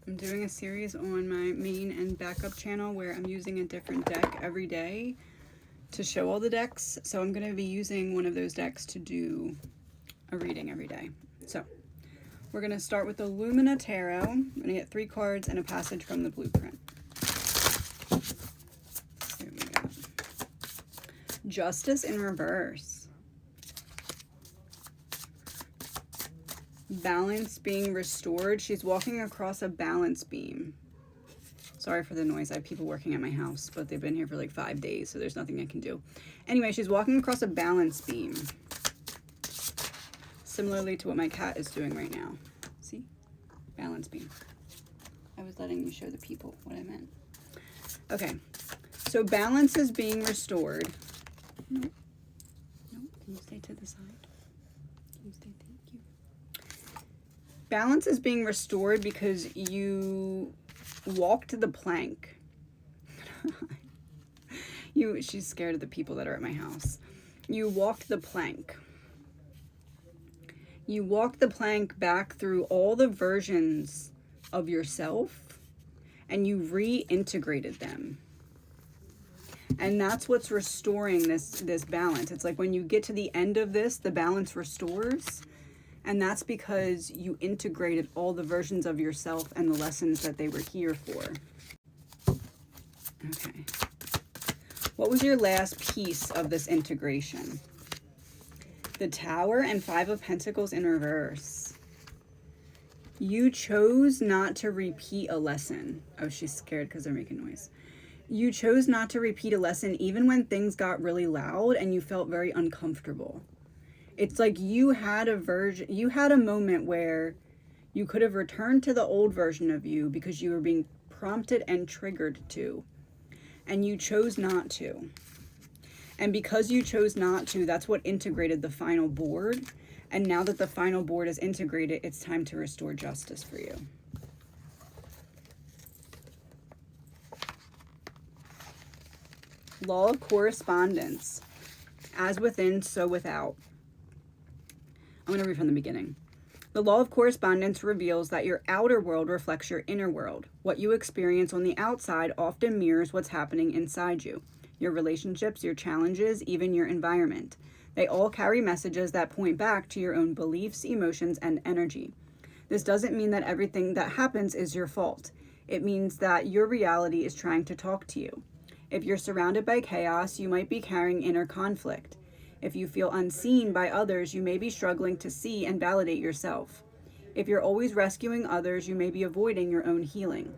I'm doing a series on my main and backup channel where I'm using a different deck every day to show all the decks. So I'm going to be using one of those decks to do a reading every day. So we're going to start with the Lumina Tarot. I'm going to get 3 cards and a passage from the Blueprint. Here we go. Justice in reverse. Balance being restored. She's walking across a balance beam. Sorry for the noise. I have people working at my house, but they've been here for like 5 days, so there's nothing I can do. Anyway, she's walking across a balance beam. Similarly to what my cat is doing right now. See? Balance beam. I was letting you show the people what I meant. Okay. So balance is being restored. Nope. Nope. Can you stay to the side? Can you stay? Thank you. Balance is being restored because you walked the plank. She's scared of the people that are at my house. You walked the plank. You walked the plank back through all the versions of yourself and you reintegrated them. And that's what's restoring this balance. It's like when you get to the end of this, the balance restores. And that's because you integrated all the versions of yourself and the lessons that they were here for. Okay. What was your last piece of this integration? The Tower and 5 of Pentacles in reverse. You chose not to repeat a lesson. Oh, she's scared because they're making noise. You chose not to repeat a lesson even when things got really loud and you felt very uncomfortable. It's like you had a moment where you could have returned to the old version of you because you were being prompted and triggered to, and you chose not to. And because you chose not to, that's what integrated the final board. And now that the final board is integrated, it's time to restore justice for you. Law of correspondence. As within, so without. I'm going to read from the beginning. The law of correspondence reveals that your outer world reflects your inner world. What you experience on the outside often mirrors what's happening inside you. Your relationships, your challenges, even your environment. They all carry messages that point back to your own beliefs, emotions, and energy. This doesn't mean that everything that happens is your fault. It means that your reality is trying to talk to you. If you're surrounded by chaos, you might be carrying inner conflict. If you feel unseen by others, you may be struggling to see and validate yourself. If you're always rescuing others, you may be avoiding your own healing.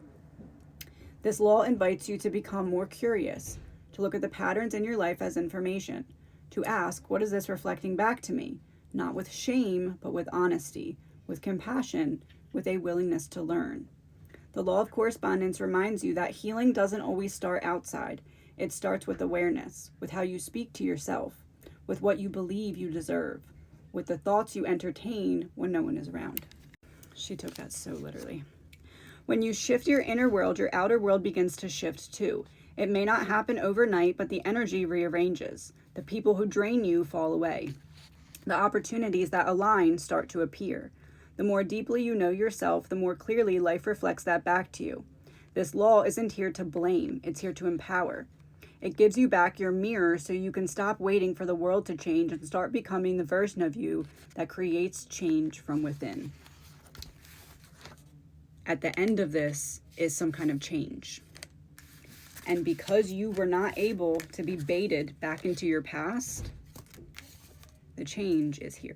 This law invites you to become more curious, to look at the patterns in your life as information, to ask, what is this reflecting back to me? Not with shame, but with honesty, with compassion, with a willingness to learn. The law of correspondence reminds you that healing doesn't always start outside. It starts with awareness, with how you speak to yourself, with what you believe you deserve, with the thoughts you entertain when no one is around. She took that so literally. When you shift your inner world, your outer world begins to shift too. It may not happen overnight, but the energy rearranges. The people who drain you fall away. The opportunities that align start to appear. The more deeply you know yourself, the more clearly life reflects that back to you. This law isn't here to blame, it's here to empower. It gives you back your mirror so you can stop waiting for the world to change and start becoming the version of you that creates change from within. At the end of this is some kind of change. And because you were not able to be baited back into your past, the change is here.